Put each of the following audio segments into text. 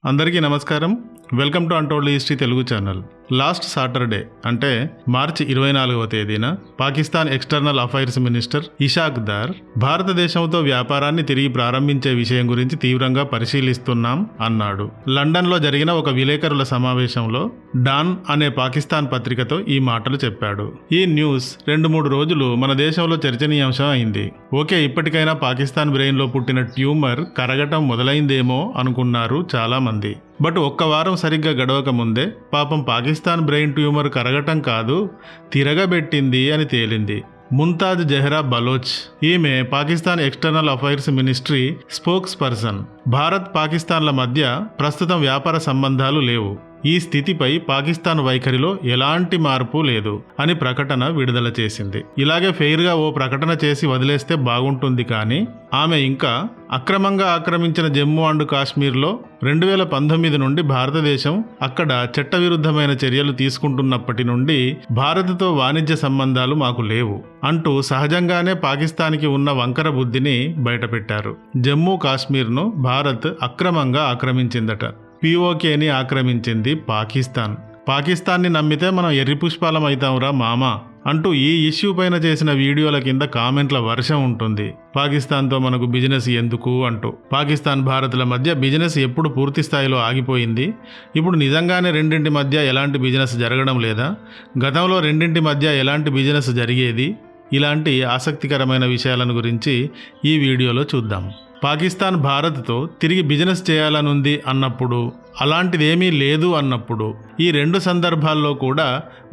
అందరికీ నమస్కారం. Welcome to untold history Telugu channel. Last Saturday అంటే మార్చి 24వ తేదీన Pakistan external affairs minister Ishaq Dar భారతదేశంతో వ్యాపారాన్ని తిరిగి ప్రారంభించే విషయం గురించి తీవ్రంగా పరిశీలిస్తున్నాం అన్నాడు. లండన్లో జరిగిన ఒక విలేకరుల సమావేశంలో డాన్ అనే పాకిస్తాన్ పత్రికతో ఈ మాటలు చెప్పాడు. ఈ న్యూస్ 2-3 రోజులు మన దేశంలో చర్చనీయాంశం అయింది. ఓకే, ఇప్పటికైనా పాకిస్తాన్ బ్రెయిన్లో పుట్టిన ట్యూమర్ కరగటం మొదలైందేమో అనుకున్నారు చాలా మంది. బట్ ఒక్క వారం సరిగ్గా గడవక ముందే పాపం పాకిస్తాన్ బ్రెయిన్ ట్యూమర్ కరగటం కాదు, తిరగబెట్టింది అని తేలింది. ముంతాజ్ జెహ్రా బలోచ్, ఈమె Pakistan external affairs ministry spokesperson. Bharat పాకిస్తాన్ల మధ్య ప్రస్తుతం వ్యాపార సంబంధాలు లేవు. ఈ స్థితిపై పాకిస్తాన్ వైఖరిలో ఎలాంటి మార్పు లేదు అని ప్రకటన విడుదల చేసింది. ఇలాగే ఫెయిర్గా ఓ ప్రకటన చేసి వదిలేస్తే బాగుంటుంది, కానీ ఆమె ఇంకా అక్రమంగా ఆక్రమించిన జమ్మూ అండ్ కాశ్మీర్లో 2019 నుండి భారతదేశం అక్కడ చట్టవిరుద్ధమైన చర్యలు తీసుకుంటున్నప్పటి నుండి భారత్తో వాణిజ్య సంబంధాలు మాకు లేవు అంటూ సహజంగానే పాకిస్తాన్కి ఉన్న వంకర బుద్ధిని బయటపెట్టారు. జమ్మూ కాశ్మీర్ను భారత్ అక్రమంగా ఆక్రమించిందట. పీఓకేని ఆక్రమించింది పాకిస్తాన్. పాకిస్తాన్ని నమ్మితే మనం ఎర్రి పుష్పాలం అవుతాంరా మామా అంటూ ఈ ఇష్యూ పైన చేసిన వీడియోల కింద కామెంట్ల వర్షం ఉంటుంది. పాకిస్తాన్తో మనకు బిజినెస్ ఎందుకు అంటూ. పాకిస్తాన్ భారత్ల మధ్య బిజినెస్ ఎప్పుడు పూర్తి స్థాయిలో ఆగిపోయింది? ఇప్పుడు నిజంగానే రెండింటి మధ్య ఎలాంటి బిజినెస్ జరగడం లేదా? గతంలో రెండింటి మధ్య ఎలాంటి బిజినెస్ జరిగేది? ఇలాంటి ఆసక్తికరమైన విషయాలను గురించి ఈ వీడియోలో చూద్దాం. పాకిస్తాన్ భారత్తో తిరిగి బిజినెస్ చేయాలనుంది అన్నప్పుడు, అలాంటిదేమీ లేదు అన్నప్పుడు, ఈ 2 సందర్భాల్లో కూడా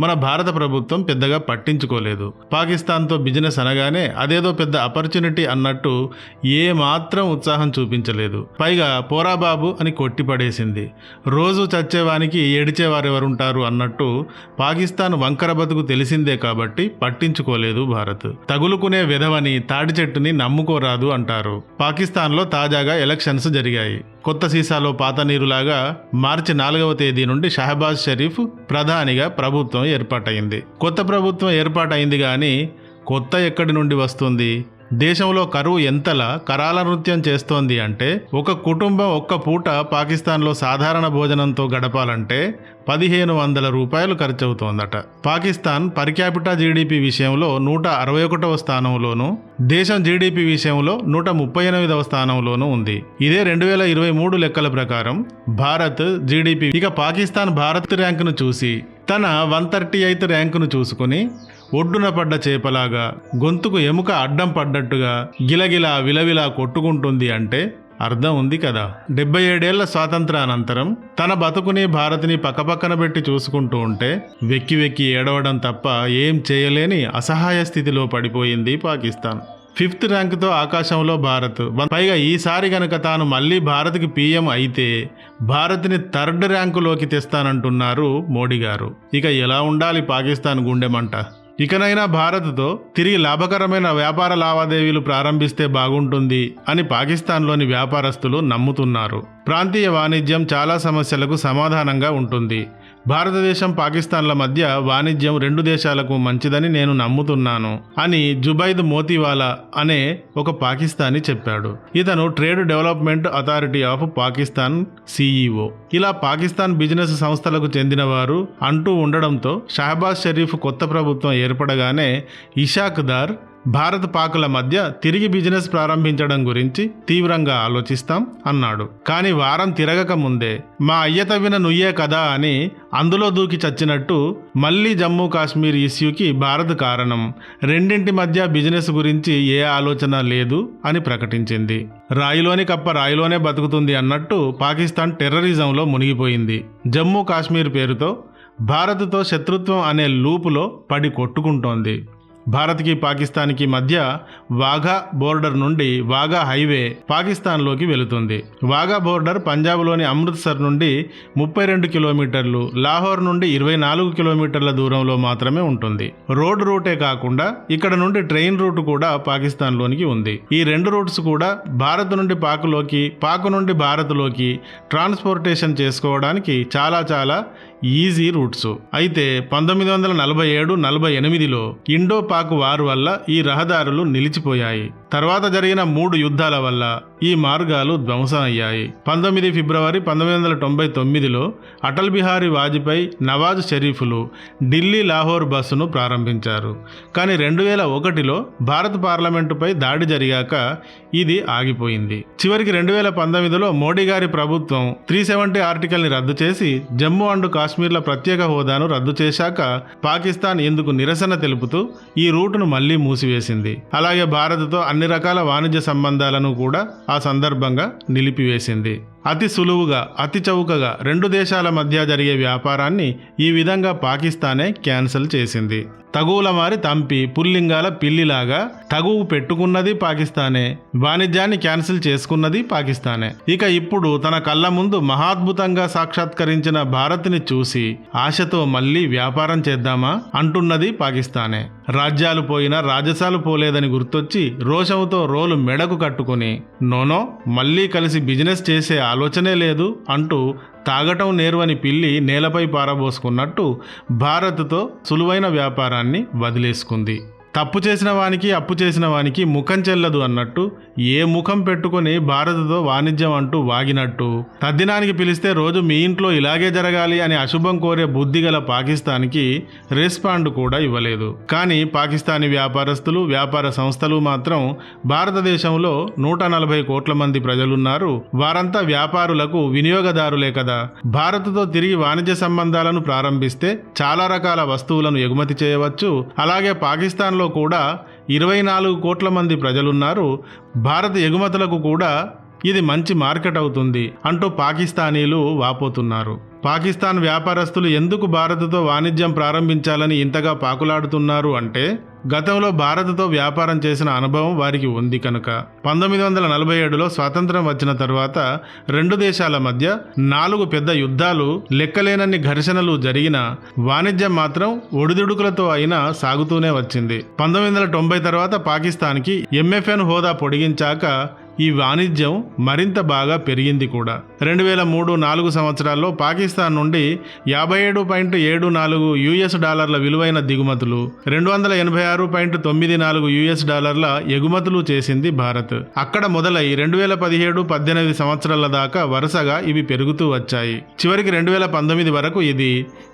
మన భారత ప్రభుత్వం పెద్దగా పట్టించుకోలేదు. పాకిస్తాన్తో బిజినెస్ అనగానే అదేదో పెద్ద ఆపర్చునిటీ అన్నట్టు ఏ మాత్రం ఉత్సాహం చూపించలేదు. పైగా పోరాబాబు అని కొట్టిపడేసింది. రోజు చచ్చేవానికి ఏడిచేవారెవరుంటారు అన్నట్టు పాకిస్తాన్ వంకర బతుకు తెలిసిందే కాబట్టి పట్టించుకోలేదు భారత్. తగులుకునే వెధవని తాడి చెట్టుని నమ్ముకోరాదు అంటారు. పాకిస్తాన్లో తాజాగా ఎలక్షన్స్ జరిగాయి. కొత్త సీసాలో పాత నీరులాగా మార్చి 4వ తేదీ నుండి షహబాజ్ షరీఫ్ ప్రధానిగా ప్రభుత్వం ఏర్పాటైంది. కొత్త ప్రభుత్వం ఏర్పాటైంది, కానీ కొత్త ఎక్కడి నుండి వస్తుంది? దేశంలో కరువు ఎంతలా కరాల నృత్యం చేస్తోంది అంటే, ఒక కుటుంబం ఒక్క పూట పాకిస్తాన్లో సాధారణ భోజనంతో గడపాలంటే 1500 రూపాయలు ఖర్చవుతోందట. పాకిస్తాన్ పర్ క్యాపిటా జీడిపి విషయంలో 161వ స్థానంలోనూ, దేశం జీడిపి విషయంలో 138వ స్థానంలోనూ ఉంది. ఇదే 2023 లెక్కల ప్రకారం భారత్ జీడిపి. ఇక పాకిస్తాన్ భారత్ ర్యాంకును చూసి తన 138th ర్యాంకును చూసుకుని ఒడ్డున పడ్డ చేపలాగా గొంతుకు ఎముక అడ్డం పడ్డట్టుగా గిలగిలా విలవిలా కొట్టుకుంటుంది అంటే అర్థం ఉంది కదా. 77 ఏళ్ల స్వాతంత్రానంతరం తన బతుకుని భారత్ని పక్కపక్కన పెట్టి చూసుకుంటూ ఉంటే వెక్కి వెక్కి ఏడవడం తప్ప ఏం చేయలేని అసహాయ స్థితిలో పడిపోయింది పాకిస్తాన్. 5th ర్యాంకుతో ఆకాశంలో భారత్. పైగా ఈసారి గనక తాను మళ్ళీ భారత్కి పీఎం అయితే భారత్ని 3rd ర్యాంకులోకి తెస్తానంటున్నారు మోడీ గారు. ఇక ఎలా ఉండాలి పాకిస్తాన్ గుండెమంట? ఇకనైనా భారత్తో తిరిగి లాభకరమైన వ్యాపార లావాదేవీలు ప్రారంభిస్తే బాగుంటుంది అని పాకిస్తాన్లోని వ్యాపారస్తులు నమ్ముతున్నారు. ప్రాంతీయ వాణిజ్యం చాలా సమస్యలకు సమాధానంగా ఉంటుంది. భారతదేశం పాకిస్తాన్ల మధ్య వాణిజ్యం 2 దేశాలకు మంచిదని నేను నమ్ముతున్నాను అని జుబైద్ మోతీవాలా అనే ఒక పాకిస్తానీ చెప్పాడు. ఇతను trade development authority of Pakistan CEO. ఇలా పాకిస్తాన్ బిజినెస్ సంస్థలకు చెందినవారు అంటూ ఉండడంతో షహబాజ్ షరీఫ్ కొత్త ప్రభుత్వం ఏర్పడగానే ఇషాక్ దార్ భారత్ పాకుల మధ్య తిరిగి బిజినెస్ ప్రారంభించడం గురించి తీవ్రంగా ఆలోచిస్తాం అన్నాడు. కానీ వారం తిరగక ముందే మా అయ్య తవ్విన నుయ్యే కదా అని అందులో దూకి చచ్చినట్టు మళ్ళీ జమ్మూ కాశ్మీర్ ఇష్యూకి భారత్ కారణం, రెండింటి మధ్య బిజినెస్ గురించి ఏ ఆలోచన లేదు అని ప్రకటించింది. రాయిలోని కప్ప రాయిలోనే బతుకుతుంది అన్నట్టు పాకిస్తాన్ టెర్రరిజంలో మునిగిపోయింది. జమ్మూ కాశ్మీర్ పేరుతో భారత్తో శత్రుత్వం అనే లూపులో పడి కొట్టుకుంటోంది. భారత్కి పాకిస్తాన్కి మధ్య వాఘా బోర్డర్ నుండి వాఘా హైవే పాకిస్తాన్లోకి వెళుతుంది. వాఘా బోర్డర్ పంజాబ్లోని అమృత్సర్ నుండి 32 కిలోమీటర్లు, లాహోర్ నుండి 24 కిలోమీటర్ల దూరంలో మాత్రమే ఉంటుంది. రోడ్ రూటే కాకుండా ఇక్కడ నుండి ట్రైన్ రూట్ కూడా పాకిస్తాన్లోనికి ఉంది. ఈ 2 రూట్స్ కూడా భారత్ నుండి పాకులోకి, పాకు నుండి భారత్లోకి ట్రాన్స్పోర్టేషన్ చేసుకోవడానికి చాలా ఈజీ రూట్స్. అయితే 1947-48లో ఇండో పాక్ వార్ వల్ల ఈ రహదారులు నిలిచిపోయాయి. తర్వాత జరిగిన 3 యుద్ధాల వల్ల ఈ మార్గాలు ధ్వంసం అయ్యాయి. 19 ఫిబ్రవరి 1999లో అటల్ బిహారీ వాజ్పేయి, నవాజ్ షరీఫ్లు ఢిల్లీ లాహోర్ బస్సును ప్రారంభించారు. కానీ 2001లో భారత పార్లమెంటుపై దాడి జరిగాక ఇది ఆగిపోయింది. చివరికి 2019లో మోడీ గారి ప్రభుత్వం 370 ఆర్టికల్ని రద్దు చేసి జమ్మూ అండ్ కాశ్మీర్ల ప్రత్యేక హోదాను రద్దు చేశాక పాకిస్తాన్ ఇందుకు నిరసన తెలుపుతూ ఈ రూటును మళ్లీ మూసివేసింది. అలాగే భారత్తో అన్ని రకాల వాణిజ్య సంబంధాలను కూడా ఆ సందర్భంగా నిలిపివేసింది. అతి సులువుగా, అతి చౌకగా 2 దేశాల మధ్య జరిగే వ్యాపారాన్ని ఈ విధంగా పాకిస్తానే క్యాన్సిల్ చేసింది. తగువుల మారి తంపి పుల్లింగాల పిల్లిలాగా తగువు పెట్టుకున్నది పాకిస్తానే, వాణిజ్యాన్ని క్యాన్సిల్ చేసుకున్నది పాకిస్తానే. ఇక ఇప్పుడు తన కళ్ళ ముందు మహాద్భుతంగా సాక్షాత్కరించిన భారత్ని చూసి ఆశతో మళ్ళీ వ్యాపారం చేద్దామా అంటున్నది పాకిస్తానే. రాజ్యాలు పోయినా రాజసాలు పోలేదని గుర్తొచ్చి రోషంతో రోలు మెడకు కట్టుకుని నోనో మళ్ళీ కలిసి బిజినెస్ చేసే ఆలోచనే లేదు అంటూ తాగటం నేర్వని పిల్లి నేలపై పారబోసుకున్నట్టు భారత్తో సులువైన వ్యాపారాన్ని వదిలేసుకుంది. తప్పు చేసిన వానికి అప్పు చేసిన వానికి ముఖం చెల్లదు అన్నట్టు ఏ ముఖం పెట్టుకుని భారత్తో వాణిజ్యం అంటూ వాగినట్టు తద్దినానికి పిలిస్తే రోజు మీ ఇంట్లో ఇలాగే జరగాలి అని అశుభం కోరే బుద్ధిగల పాకిస్తాన్కి రెస్పాండ్ కూడా ఇవ్వలేదు. కానీ పాకిస్తానీ వ్యాపారస్తులు, వ్యాపార సంస్థలు మాత్రం భారతదేశంలో 140 కోట్ల మంది ప్రజలున్నారు, వారంతా వ్యాపారులకు వినియోగదారులే కదా, భారత్తో తిరిగి వాణిజ్య సంబంధాలను ప్రారంభిస్తే చాలా రకాల వస్తువులను ఎగుమతి చేయవచ్చు, అలాగే పాకిస్తాన్లో కూడా 24 కోట్ల మంది ప్రజలున్నారు, భారత ఎగుమతులకు కూడా ఇది మంచి మార్కెట్ అవుతుంది అంటూ పాకిస్తానీలు వాపోతున్నారు. పాకిస్తాన్ వ్యాపారస్తులు ఎందుకు భారత్తో వాణిజ్యం ప్రారంభించాలని ఇంతగా పాకులాడుతున్నారు అంటే గతంలో భారత్తో వ్యాపారం చేసిన అనుభవం వారికి ఉంది కనుక. 1947లో స్వాతంత్రం వచ్చిన తర్వాత 2 దేశాల మధ్య 4 పెద్ద యుద్ధాలు, లెక్కలేనన్ని ఘర్షణలు జరిగిన వాణిజ్యం మాత్రం ఒడిదుడుకులతో అయినా సాగుతూనే వచ్చింది. 1990 తర్వాత పాకిస్తాన్కి MFN హోదా పొడిగించాక ఈ వాణిజ్యం మరింత బాగా పెరిగింది కూడా. 2003-4 సంవత్సరాల్లో పాకిస్తాన్ నుండి $57.74 విలువైన దిగుమతులు, $286.94 ఎగుమతులు చేసింది భారత్. అక్కడ మొదలై 2017-18 సంవత్సరాల దాకా వరుసగా ఇవి పెరుగుతూ వచ్చాయి. చివరికి 2019 వరకు ఇది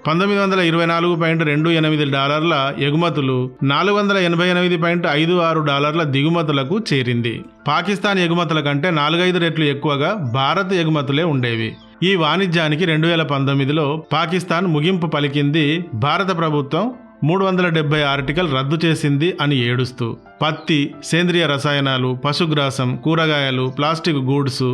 $924.28 ఎగుమతులు, $488.56 దిగుమతులకు చేరింది. పాకిస్తాన్ ఎగుమతుల కంటే 4-5 రెట్లు ఎక్కువగా భారత్ ఎగుమతులే ఉండేవి. ఈ వాణిజ్యానికి 2019లో పాకిస్తాన్ ముగింపు పలికింది. భారత ప్రభుత్వం 370 ఆర్టికల్ రద్దు చేసింది అని ఏడుస్తూ పత్తి, సేంద్రియ రసాయనాలు, పశుగ్రాసం, కూరగాయలు, plastic goods,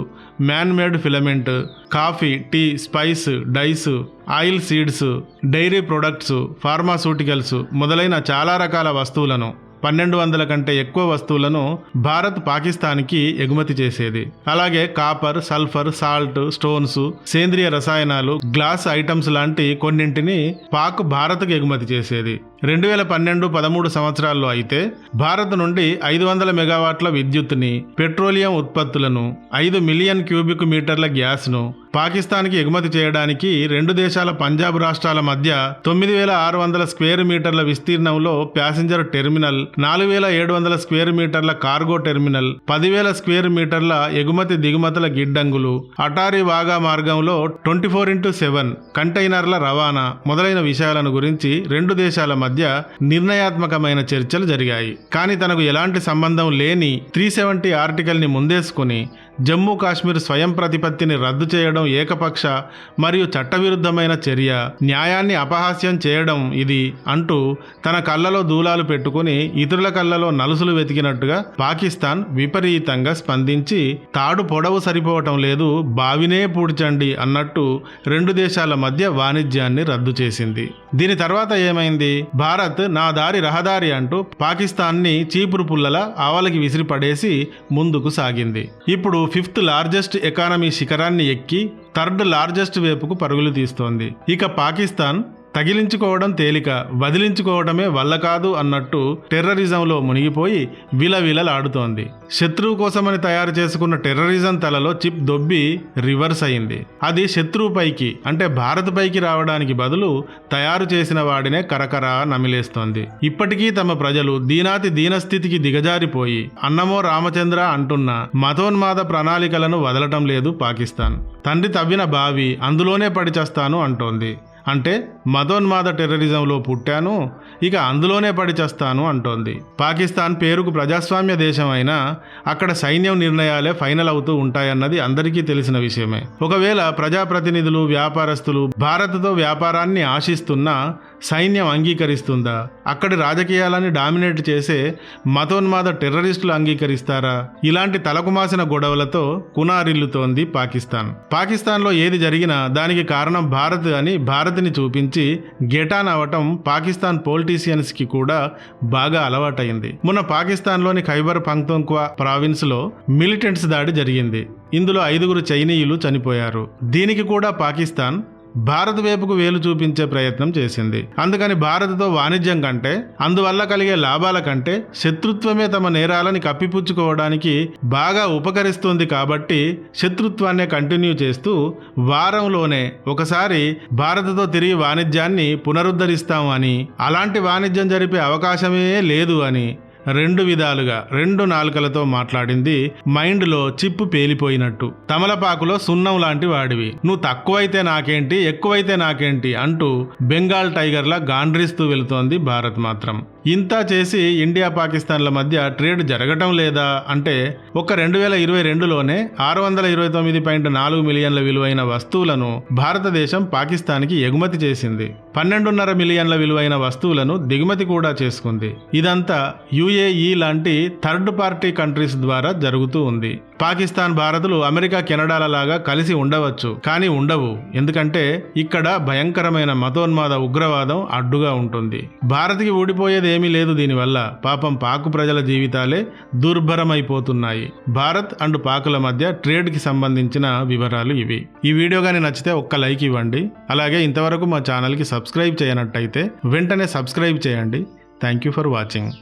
man made filament, coffee, tea, spice, dyes, oil seeds, dairy products, pharmaceuticals మొదలైన చాలా రకాల వస్తువులను, 1200 కంటే ఎక్కువ వస్తువులను భారత్ పాకిస్తాన్కి ఎగుమతి చేసేది. అలాగే కాపర్, సల్ఫర్, సాల్ట్, స్టోన్స్, సేంద్రియ రసాయనాలు, గ్లాస్ ఐటమ్స్ లాంటి కొన్నింటిని పాక్ భారత్కు ఎగుమతి చేసేది. 2012-13 సంవత్సరాల్లో అయితే భారత్ నుండి 500 మెగావాట్ల విద్యుత్తుని, పెట్రోలియం ఉత్పత్తులను, 5 మిలియన్ క్యూబిక్ మీటర్ల గ్యాస్ను పాకిస్తాన్కి ఎగుమతి చేయడానికి 2 దేశాల పంజాబ్ రాష్ట్రాల మధ్య 9600 స్క్వేర్ మీటర్ల విస్తీర్ణంలో ప్యాసింజర్ టెర్మినల్, 4700 స్క్వేర్ మీటర్ల కార్గో టెర్మినల్, 10,000 స్క్వేర్ మీటర్ల ఎగుమతి దిగుమతుల గిడ్డంగులు, అటారీ వాగా మార్గంలో 24x7 కంటైనర్ల రవాణా మొదలైన విషయాలను గురించి 2 దేశాల మధ్య నిర్ణయాత్మకమైన చర్చలు జరిగాయి. కానీ తనకు ఎలాంటి సంబంధం లేని 370 ఆర్టికల్ని ముందేసుకుని జమ్మూ కాశ్మీర్ స్వయం ప్రతిపత్తిని రద్దు చేయడం ఏకపక్ష మరియు చట్టవిరుద్ధమైన చర్య, న్యాయాన్ని అపహాస్యం చేయడం ఇది అంటూ తన కళ్ళలో దూలాలు పెట్టుకుని ఇతరుల కళ్ళలో నలుసులు వెతికినట్టుగా పాకిస్తాన్ విపరీతంగా స్పందించి తాడు పొడవు సరిపోవటం లేదు, బావినే పూడ్చండి అన్నట్టు 2 దేశాల మధ్య వాణిజ్యాన్ని రద్దు చేసింది. దీని తర్వాత ఏమైంది? భారత్ నా దారి రహదారి అంటూ పాకిస్తాన్ని చీపురు పుల్లల ఆవలకి విసిరి పడేసి ముందుకు సాగింది. ఇప్పుడు 5th లార్జెస్ట్ ఎకానమీ శిఖరాన్ని ఎక్కి 3rd లార్జెస్ట్ వైపుకు పరుగులు తీస్తోంది. ఇక పాకిస్తాన్ తగిలించుకోవడం తేలిక, వదిలించుకోవడమే వల్ల కాదు అన్నట్టు టెర్రరిజంలో మునిగిపోయి విలవిలలాడుతోంది. శత్రువు కోసమని తయారు చేసుకున్న టెర్రరిజం తలలో చిప్ దొబ్బి రివర్స్ అయింది. అది శత్రువుపైకి అంటే భారత్ పైకి రావడానికి బదులు తయారు చేసిన వాడినే కరకరా నమిలేస్తోంది. ఇప్పటికీ తమ ప్రజలు దీనాతి దీనస్థితికి దిగజారిపోయి అన్నమో రామచంద్ర అంటున్న మతోన్మాద ప్రణాళికలను వదలటం లేదు పాకిస్తాన్. తండ్రి తవ్విన బావి అందులోనే పడి చేస్తాను అంటోంది. అంటే మతోన్మాద టెర్రరిజంలో పుట్టాను, ఇక అందులోనే పడి చేస్తాను అంటోంది. పాకిస్తాన్ పేరుకు ప్రజాస్వామ్య దేశం అయినా అక్కడ సైన్యం నిర్ణయాలే ఫైనల్ అవుతూ ఉంటాయన్నది అందరికీ తెలిసిన విషయమే. ఒకవేళ ప్రజాప్రతినిధులు, వ్యాపారస్తులు భారత్తో వ్యాపారాన్ని ఆశిస్తున్నా సైన్యం అంగీకరిస్తుందా? అక్కడి రాజకీయాలని డామినేట్ చేసే మతోన్మాద టెర్రరిస్టులు అంగీకరిస్తారా? ఇలాంటి తలకుమాసిన గొడవలతో కునారిల్లుతోంది పాకిస్తాన్. పాకిస్తాన్లో ఏది జరిగినా దానికి కారణం భారత్ అని భారత్ని చూపించి గెటాన్ అవటం పాకిస్తాన్ పొలిటీషియన్స్ కి కూడా బాగా అలవాటైంది. మొన్న పాకిస్తాన్లోని ఖైబర్ పఖ్తూన్ఖ్వా ప్రావిన్స్లో మిలిటెంట్స్ దాడి జరిగింది. ఇందులో 5 చైనీయులు చనిపోయారు. దీనికి కూడా పాకిస్తాన్ భారత్ వైపుకు వేలు చూపించే ప్రయత్నం చేసింది. అందుకని భారత్తో వాణిజ్యం కంటే, అందువల్ల కలిగే లాభాల కంటే శత్రుత్వమే తమ నేరాలని కప్పిపుచ్చుకోవడానికి బాగా ఉపకరిస్తుంది. కాబట్టి శత్రుత్వాన్నే కంటిన్యూ చేస్తూ వారంలోనే ఒకసారి భారత్తో తిరిగి వాణిజ్యాన్ని పునరుద్ధరిస్తాము అని, అలాంటి వాణిజ్యం జరిపే అవకాశమే లేదు అని 2 విధాలుగా 2 నాలుకలతో మాట్లాడింది. మైండ్లో చిప్పు పేలిపోయినట్టు. తమలపాకులో సున్నం లాంటి వాడివి, నువ్వు తక్కువైతే నాకేంటి, ఎక్కువైతే నాకేంటి అంటూ బెంగాల్ టైగర్లా గాండ్రిస్తూ వెళుతోంది భారత్ మాత్రం. ఇంతా చేసి ఇండియా పాకిస్తాన్ల మధ్య ట్రేడ్ జరగటం లేదా అంటే ఒక 2022లోనే 629.4 మిలియన్ల విలువైన వస్తువులను భారతదేశం పాకిస్తాన్కి ఎగుమతి చేసింది. 12.5 మిలియన్ల విలువైన వస్తువులను దిగుమతి కూడా చేసుకుంది. ఇదంతా UAE లాంటి థర్డ్ పార్టీ కంట్రీస్ ద్వారా జరుగుతూ ఉంది. పాకిస్తాన్, భారత్లు అమెరికా, కెనడాల లాగా కలిసి ఉండవచ్చు, కానీ ఉండవు. ఎందుకంటే ఇక్కడ భయంకరమైన మతోన్మాద ఉగ్రవాదం అడ్డుగా ఉంటుంది. భారత్కి ఊడిపోయేది ఏమీ లేదు దీనివల్ల. పాపం పాక్ ప్రజల జీవితాలే దుర్భరమైపోతున్నాయి. భారత్ అండ్ పాకుల మధ్య ట్రేడ్కి సంబంధించిన వివరాలు ఇవి. ఈ వీడియో కానీ నచ్చితే ఒక్క లైక్ ఇవ్వండి. అలాగే ఇంతవరకు మా ఛానల్కి సబ్స్క్రైబ్ చేయనట్టయితే వెంటనే సబ్స్క్రైబ్ చేయండి. Thank you for watching.